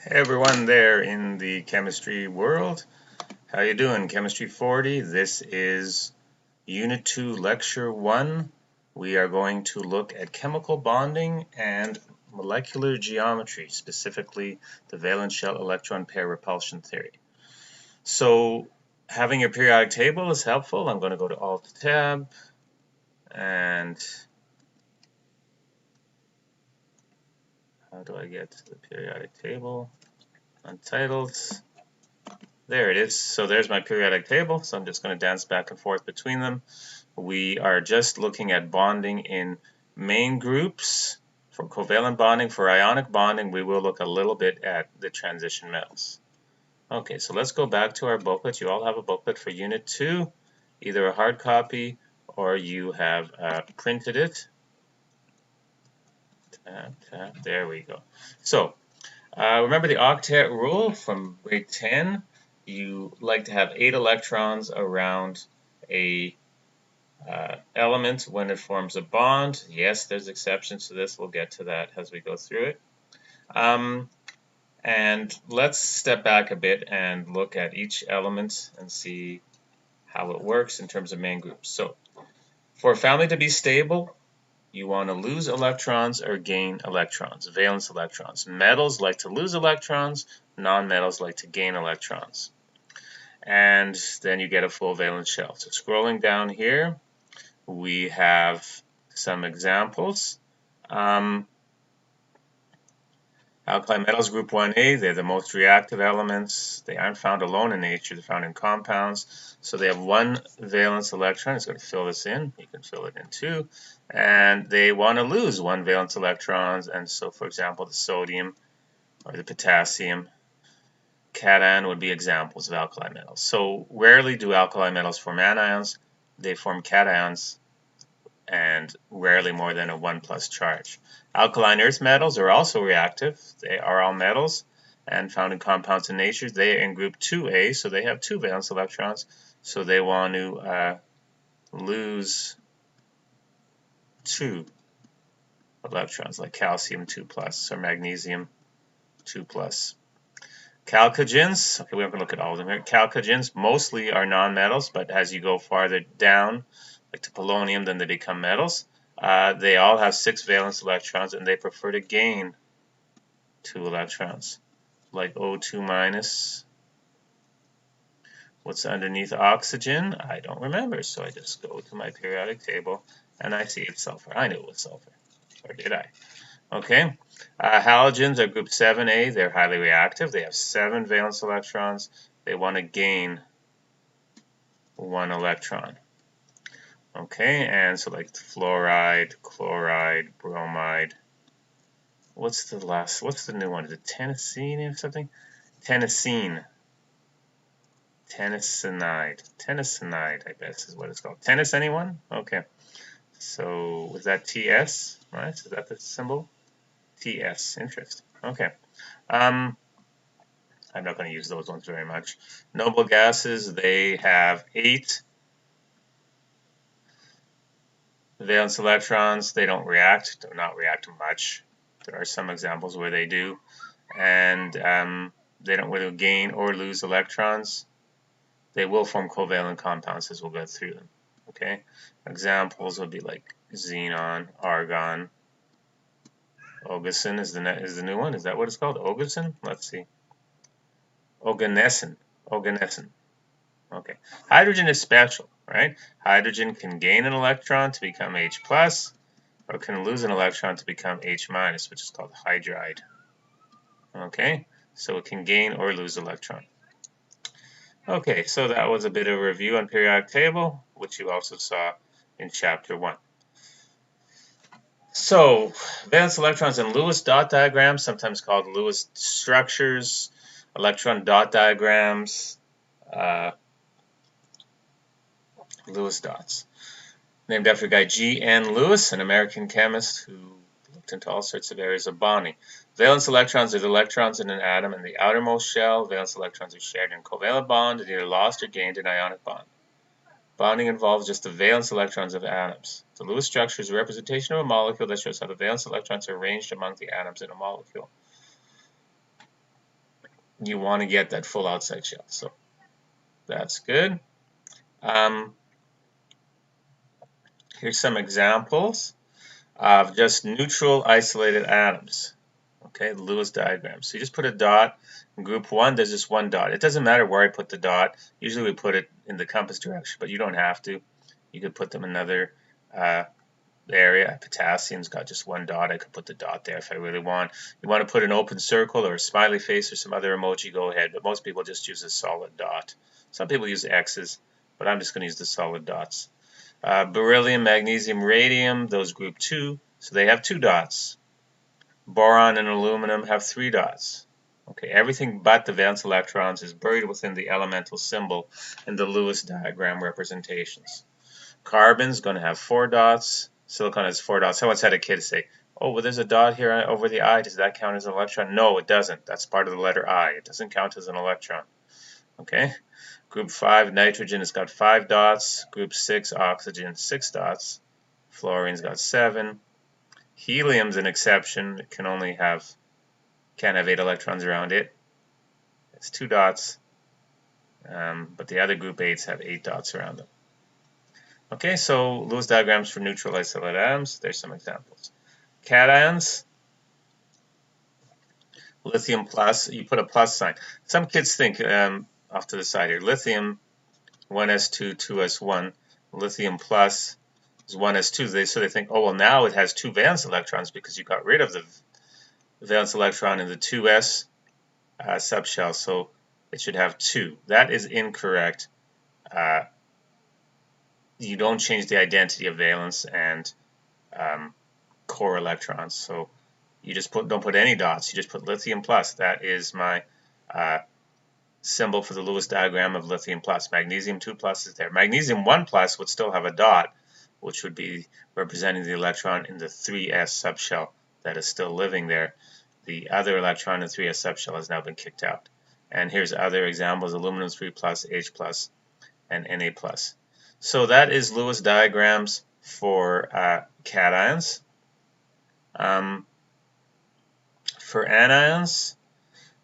Hey everyone there in the chemistry world. How you doing? Chemistry 40. This is Unit 2, Lecture 1. We are going to look at chemical bonding and molecular geometry, specifically the valence shell electron pair repulsion theory. So having your periodic table is helpful. I'm going to go to Alt-Tab and how do I get to the periodic table? Untitled. There it is. So there's my periodic table. So I'm just going to dance back and forth between them. We are just looking at bonding in main groups. For covalent bonding, for ionic bonding, we will look a little bit at the transition metals. Okay, so let's go back to our booklet. You all have a booklet for Unit 2, either a hard copy or you have printed it. There we go. So remember the octet rule from grade 10? You like to have 8 electrons around a element when it forms a bond. Yes, there's exceptions to this. We'll get to that as we go through it. And let's step back a bit and look at each element and see how it works in terms of main groups. So for a family to be stable, you want to lose electrons or gain electrons, valence electrons. Metals like to lose electrons, non-metals like to gain electrons. And then you get a full valence shell. So scrolling down here, we have some examples. Alkali metals group 1A, they're the most reactive elements. They aren't found alone in nature, they're found in compounds. So they have one valence electron. It's going to fill this in. You can fill it in too. And they want to lose one valence electrons. And so, for example, the sodium or the potassium cation would be examples of alkali metals. So rarely do alkali metals form anions. They form cations, and rarely more than a 1+ charge. Alkaline earth metals are also reactive. They are all metals and found in compounds in nature. They are in group 2A, so they have 2 valence electrons. So they want to lose 2 electrons, like calcium 2+ or magnesium 2+. Chalcogens, okay, we're going to look at all of them here. Chalcogens mostly are non-metals, but as you go farther down, like to polonium, then they become metals. They all have 6 valence electrons, and they prefer to gain 2 electrons, like O2-. What's underneath oxygen? I don't remember, so I just go to my periodic table, and I see it's sulfur. I knew it was sulfur, or did I? Okay, halogens are group 7A. They're highly reactive. They have 7 valence electrons. They want to gain 1 electron. Okay, and so like fluoride, chloride, bromide. What's the new one? Is it tennessine or something? Tennessine. Tennisonide, I guess is what it's called. Tennis, anyone? Okay. So was that TS, right? Is that the symbol? TS, interesting. Okay. I'm not going to use those ones very much. Noble gases, they have 8 valence electrons. They don't react, do not react much. There are some examples where they do. And they don't really gain or lose electrons. They will form covalent compounds as we'll go through them. Okay, examples would be like xenon, argon. Ogasin is the new one. Is that what it's called? Ogasin? Let's see. Oganesson. Okay. Hydrogen is special, right? Hydrogen can gain an electron to become H+, or can lose an electron to become H-, which is called hydride. Okay, so it can gain or lose electron. Okay, so that was a bit of a review on periodic table, which you also saw in chapter 1. So, valence electrons in Lewis dot diagrams, sometimes called Lewis structures, electron dot diagrams, Lewis dots. Named after a guy G.N. Lewis, an American chemist who looked into all sorts of areas of bonding. Valence electrons are the electrons in an atom in the outermost shell. Valence electrons are shared in a covalent bond and either lost or gained in ionic bond. Bonding involves just the valence electrons of atoms. The Lewis structure is a representation of a molecule that shows how the valence electrons are arranged among the atoms in a molecule. you want to get that full outside shell. So that's good. Here's some examples of just neutral isolated atoms. Okay, the Lewis diagram. So you just put a dot. In group 1, there's just one dot. It doesn't matter where I put the dot. Usually we put it in the compass direction, but you don't have to. You could put them in another area. Potassium's got just one dot. I could put the dot there if I really want. You want to put an open circle or a smiley face or some other emoji, go ahead. But most people just use a solid dot. Some people use X's, but I'm just going to use the solid dots. Beryllium, magnesium, radium, those group 2, so they have 2 dots. Boron and aluminum have 3 dots. Okay, everything but the valence electrons is buried within the elemental symbol in the Lewis diagram representations. Carbon's going to have 4 dots. Silicon has 4 dots. I once had a kid say, oh, well, there's a dot here over the I. Does that count as an electron? No, it doesn't. That's part of the letter I. It doesn't count as an electron. Okay. Group 5, nitrogen has got 5 dots. Group 6, oxygen, 6 dots. Fluorine's got 7. Helium's an exception. It can't have 8 electrons around it. It's 2 dots. But the other group 8s have 8 dots around them. Okay, so Lewis diagrams for neutral isolated atoms. There's some examples. Cations. Lithium plus, you put a plus sign. Some kids think, off to the side here, lithium 1s2, 2s1, lithium plus is 1s2. So they think, oh, well, now it has 2 valence electrons because you got rid of the valence electron in the 2s subshell, so it should have 2. That is incorrect. You don't change the identity of valence and core electrons, so you just don't put any dots. You just put lithium plus. That is my symbol for the Lewis diagram of lithium plus. Magnesium 2 plus is there. Magnesium 1 plus would still have a dot, which would be representing the electron in the 3s subshell that is still living there. The other electron in the 3s subshell has now been kicked out. And here's other examples: aluminum 3 plus, H plus, and Na plus. So that is Lewis diagrams for cations. For anions,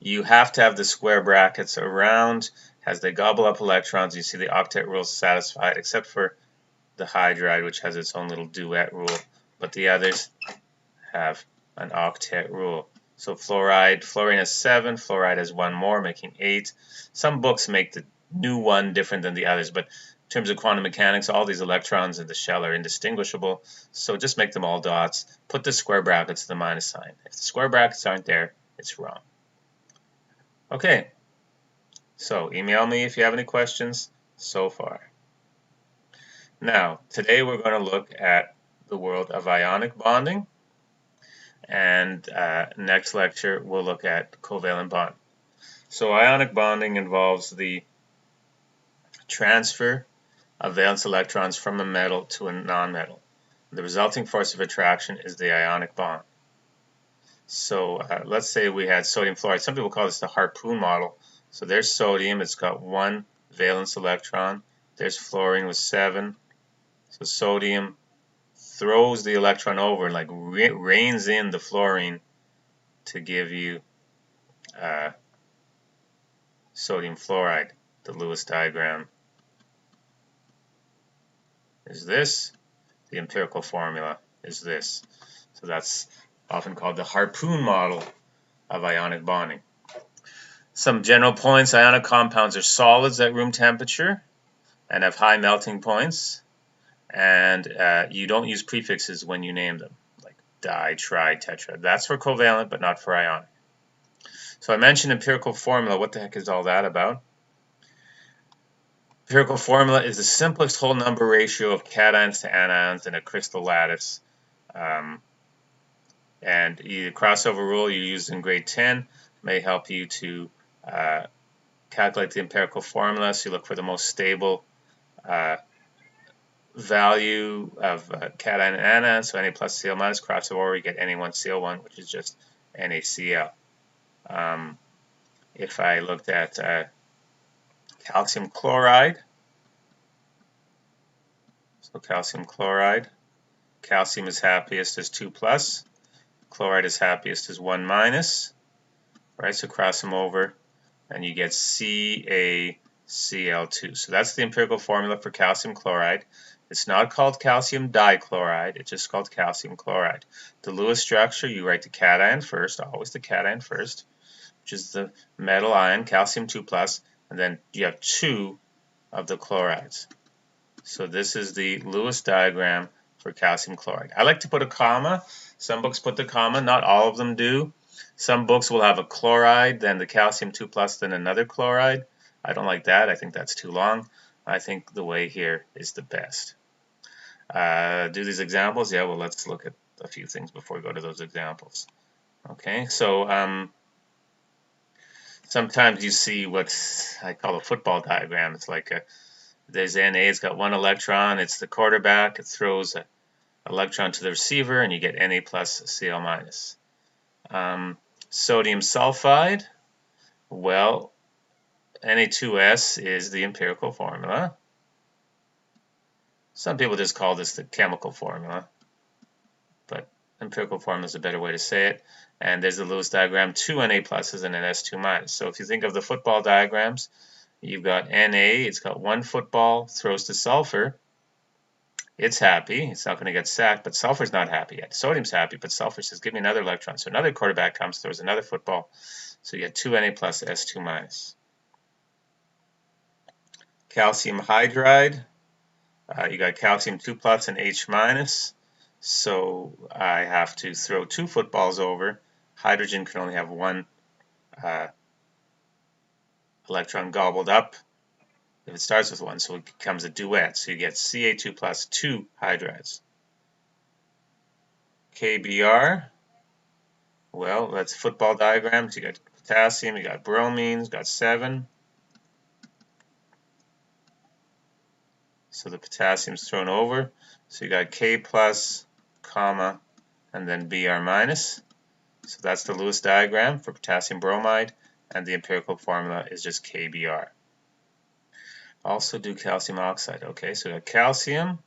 you have to have the square brackets around as they gobble up electrons. You see the octet rule is satisfied, except for the hydride, which has its own little duet rule, but the others have an octet rule. So fluorine has 7, fluoride has 1 more, making 8. Some books make the new one different than the others, but in terms of quantum mechanics, all these electrons in the shell are indistinguishable, so just make them all dots. Put the square brackets to the minus sign. If the square brackets aren't there, it's wrong. Okay, so email me if you have any questions so far. Now, today we're going to look at the world of ionic bonding, and next lecture we'll look at covalent bond. So ionic bonding involves the transfer of valence electrons from a metal to a nonmetal. The resulting force of attraction is the ionic bond. So let's say we had sodium fluoride. Some people call this the harpoon model. So there's sodium. It's got 1 valence electron. There's fluorine with 7. So sodium throws the electron over and like reins in the fluorine to give you sodium fluoride. The Lewis diagram is this. The empirical formula is this. So that's often called the harpoon model of ionic bonding. Some general points: ionic compounds are solids at room temperature and have high melting points, and you don't use prefixes when you name them, like di, tri, tetra. That's for covalent, but not for ionic. So I mentioned empirical formula. What the heck is all that about? Empirical formula is the simplest whole number ratio of cations to anions in a crystal lattice. And the crossover rule you used in grade 10 may help you to calculate the empirical formula. So you look for the most stable value of cation and anion. So Na plus Cl minus, crossover, you get Na1Cl1, which is just NaCl. If I looked at calcium chloride, so calcium chloride, calcium is happiest as 2 plus, chloride is happiest as 1 minus, right? So cross them over. and you get CaCl2. So that's the empirical formula for calcium chloride. It's not called calcium dichloride, it's just called calcium chloride. The Lewis structure, you write the cation first, always the cation first, which is the metal ion, calcium 2+, and then you have 2 of the chlorides. So this is the Lewis diagram for calcium chloride. I like to put a comma. Some books put the comma, not all of them do. Some books will have a chloride, then the calcium 2+, then another chloride. I don't like that. I think that's too long. I think the way here is the best. Do these examples? Yeah, well, let's look at a few things before we go to those examples. Okay, so sometimes you see what I call a football diagram. It's like there's Na, it's got 1 electron, it's the quarterback, it throws an electron to the receiver, and you get Na plus Cl minus. Sodium sulfide, well, Na2S is the empirical formula. Some people just call this the chemical formula, but empirical formula is a better way to say it. And there's the Lewis diagram, 2 Na pluses and an S2 minus. So if you think of the football diagrams, you've got Na, it's got 1 football, throws to sulfur. It's happy, it's not going to get sacked, but sulfur's not happy yet. Sodium's happy, but sulfur says, give me another electron. So another quarterback comes, throws another football. So you get 2 Na plus S2 minus. Calcium hydride, you got calcium 2+ and H minus. So I have to throw 2 footballs over. Hydrogen can only have 1 electron gobbled up if it starts with 1, so it becomes a duet. So you get Ca2 plus 2 hydrides. KBr, well, that's football diagrams. You got potassium, you got bromines, got 7. So the potassium's thrown over. So you got K plus, comma, and then Br minus. So that's the Lewis diagram for potassium bromide, and the empirical formula is just KBr. Also do calcium oxide. Okay, so we got calcium.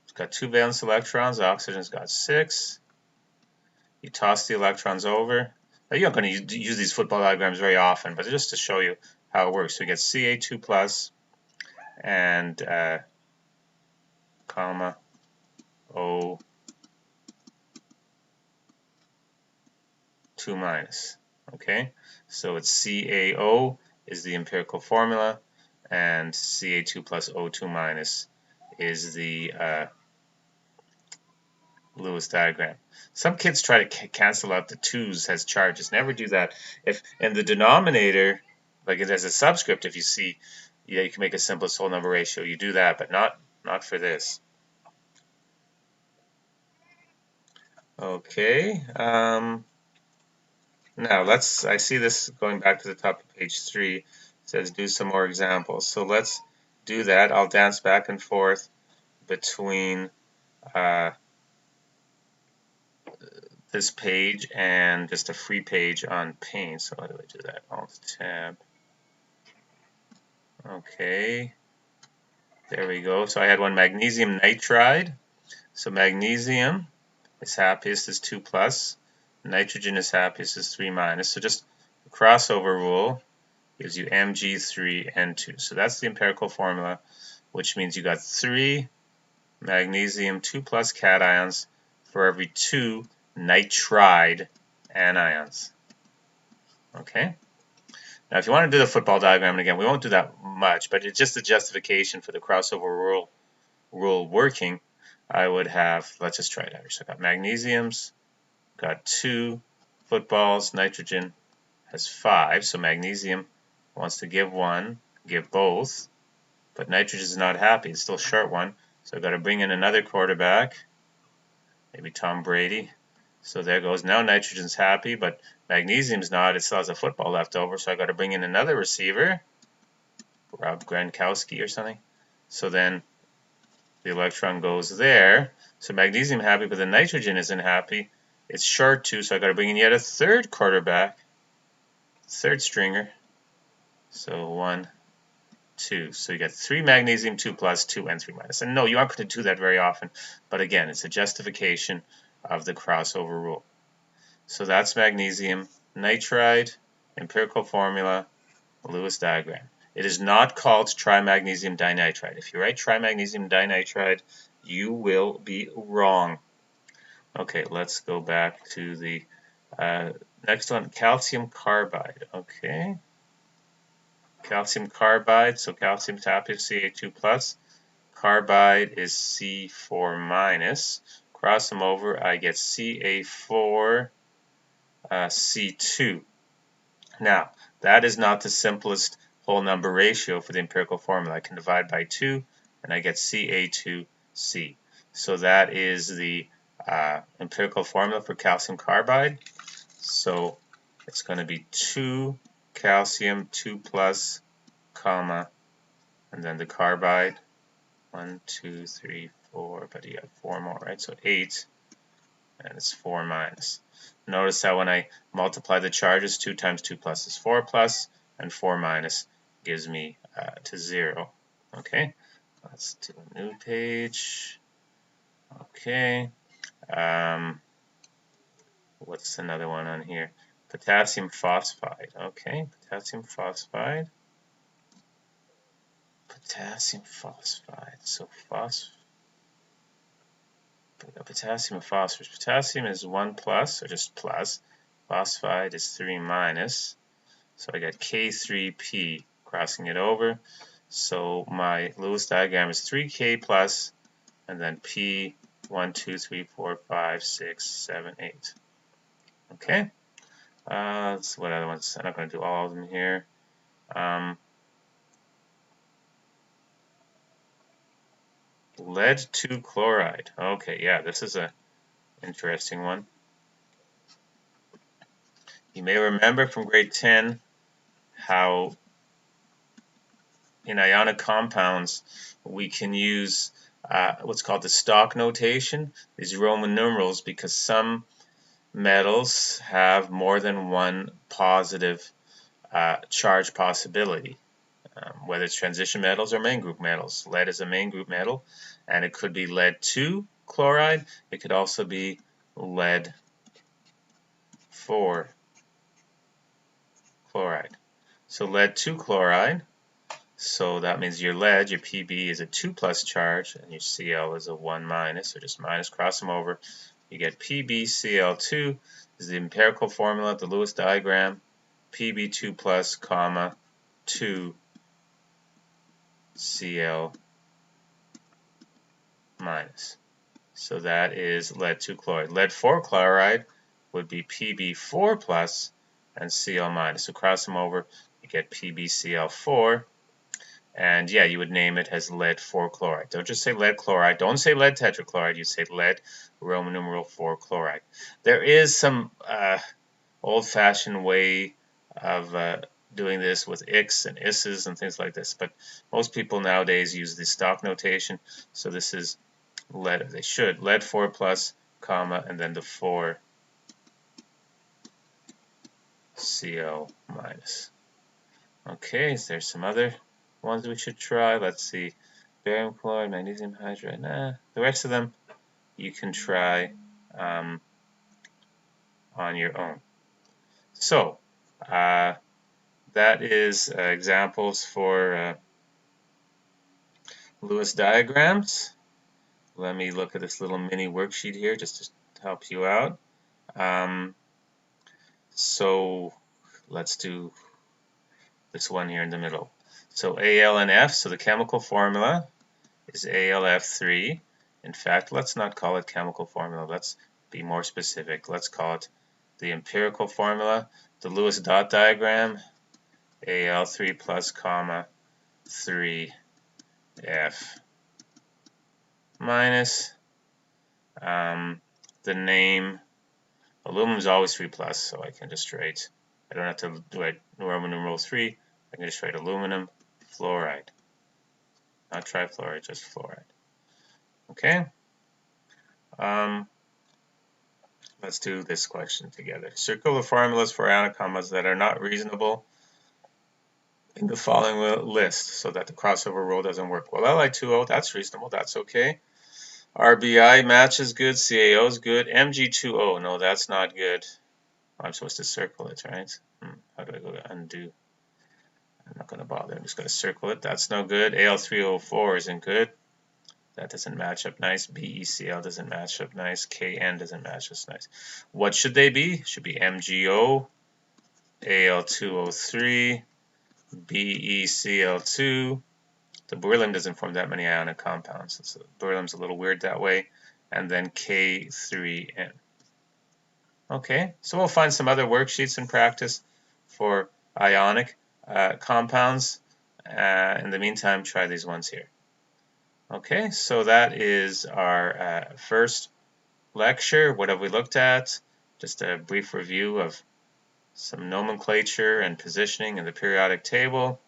It's got 2 valence electrons. Oxygen's got 6. You toss the electrons over. Now, you're not going to use these football diagrams very often, but just to show you how it works. So we get Ca2 plus and comma O2 minus. Okay, so it's CaO is the empirical formula, and Ca2 plus O2 minus is the Lewis diagram. Some kids try to cancel out the 2's as charges. Never do that. If in the denominator, like as a subscript, if you see, yeah, you can make a simplest whole number ratio. You do that, but not for this. Okay. Now I see this going back to the top of page 3. It says do some more examples. So let's do that. I'll dance back and forth between this page and just a free page on paint. So how do I do that? Alt-Tab. Okay. There we go. So I had one magnesium nitride. So magnesium is happiest is 2+. Nitrogen is happiest is 3-. So just the crossover rule gives you Mg3N2. So that's the empirical formula, which means you got 3 magnesium 2+ cations for every 2 nitride anions. Okay. Now, if you want to do the football diagram, and again, we won't do that much, but it's just a justification for the crossover rule working. I would have, let's just try it out. So I got magnesiums, got 2 footballs, nitrogen has 5, so magnesium wants to give 1, give both, but nitrogen is not happy, it's still short 1, so I've got to bring in another quarterback, maybe Tom Brady. So there goes. Now nitrogen's happy, but magnesium's not. It still has a football left over, so I've got to bring in another receiver, Rob Gronkowski or something. So then the electron goes there. So magnesium happy, but the nitrogen isn't happy. It's short 2, so I've got to bring in yet a third quarterback, third stringer. So 1, 2. So you get 3 magnesium, 2+, 2, and 3-. And no, you aren't going to do that very often. But again, it's a justification of the crossover rule. So that's magnesium nitride, empirical formula, Lewis diagram. It is not called trimagnesium dinitride. If you write trimagnesium dinitride, you will be wrong. Okay, let's go back to the next one, calcium carbide. Okay, calcium carbide, so calcium tap is Ca2 plus, carbide is C4 minus. Cross them over, I get Ca4 C2. Now, that is not the simplest whole number ratio for the empirical formula. I can divide by 2 and I get Ca2C. So that is the empirical formula for calcium carbide. So it's going to be 2 calcium 2 plus, comma, and then the carbide 1, 2, 3, 4, but you have 4 more, right? So 8, and it's 4 minus. Notice how when I multiply the charges, 2 times 2 plus is 4 plus, and 4 minus gives me to 0. Okay, let's do a new page. Okay, what's another one on here? Potassium phosphide. Okay, potassium phosphide. Potassium phosphide. So potassium and phosphorus. Potassium is 1 plus, or just plus. Phosphide is 3 minus. So I got K3P, crossing it over. So my Lewis diagram is 3K plus, and then P 1, 2, 3, 4, 5, 6, 7, 8. Okay. Let's what other ones? I'm not going to do all of them here. Lead 2 chloride. Okay, yeah, this is a interesting one. You may remember from grade 10 how in ionic compounds we can use what's called the stock notation, these Roman numerals, because some metals have more than one positive charge possibility, whether it's transition metals or main group metals. Lead is a main group metal, and it could be lead 2 chloride. It could also be lead 4 chloride. So lead 2 chloride, so that means your lead, your Pb, is a 2 plus charge, and your Cl is a 1 minus, so just minus, cross them over. You get PbCl2 is the empirical formula, the Lewis diagram, Pb2 plus, comma, 2 Cl minus. So that is lead 2 chloride. Lead 4 chloride would be Pb4 plus and Cl minus. So cross them over, you get PbCl4. And yeah, you would name it as lead 4 chloride. Don't just say lead chloride. Don't say lead tetrachloride. You say lead Roman numeral 4 chloride. There is some old-fashioned way of doing this with X and Is's and things like this, but most people nowadays use the stock notation. So this is lead. They should lead 4 plus, comma, and then the 4 Cl minus. Okay, is there some other ones we should try? Let's see. Barium chloride, magnesium hydride. Nah. The rest of them you can try on your own. So that is examples for Lewis diagrams. Let me look at this little mini worksheet here just to help you out. So let's do this one here in the middle. So Al and F, so the chemical formula is AlF3. In fact, let's not call it chemical formula. Let's be more specific. Let's call it the empirical formula. The Lewis dot diagram, Al3 plus, comma, 3F minus. The name, aluminum is always 3 plus, so I can just write, I don't have to do it Roman numeral 3. I can just write aluminum fluoride. Not trifluoride, just fluoride. Okay. Let's do this question together. Circle the formulas for ionic compounds that are not reasonable in the following list so that the crossover rule doesn't work. Well, Li2O, that's reasonable. That's okay. RBI match is good. CaO is good. Mg2O, no, that's not good. I'm supposed to circle it, right? How do I go to undo? I'm not going to bother. I'm just going to circle it. That's no good. Al3O4 isn't good. That doesn't match up nice. BeCl doesn't match up nice. Kn doesn't match up nice. What should they be? Should be MgO, Al2O3, BeCl2. The beryllium doesn't form that many ionic compounds, so beryllium's a little weird that way. And then K3N. Okay, so we'll find some other worksheets in practice for ionic compounds. In the meantime, try these ones here. Okay, so that is our first lecture. What have we looked at? Just a brief review of some nomenclature and positioning in the periodic table.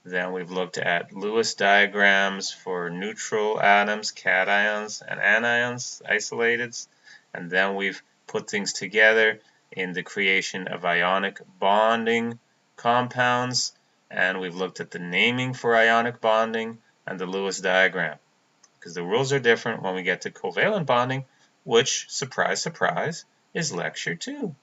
Then we've looked at Lewis diagrams for neutral atoms, cations, and anions, isolateds. And then we've put things together in the creation of ionic bonding compounds. And we've looked at the naming for ionic bonding and the Lewis diagram. Because the rules are different when we get to covalent bonding, which, surprise, surprise, is lecture 2. ...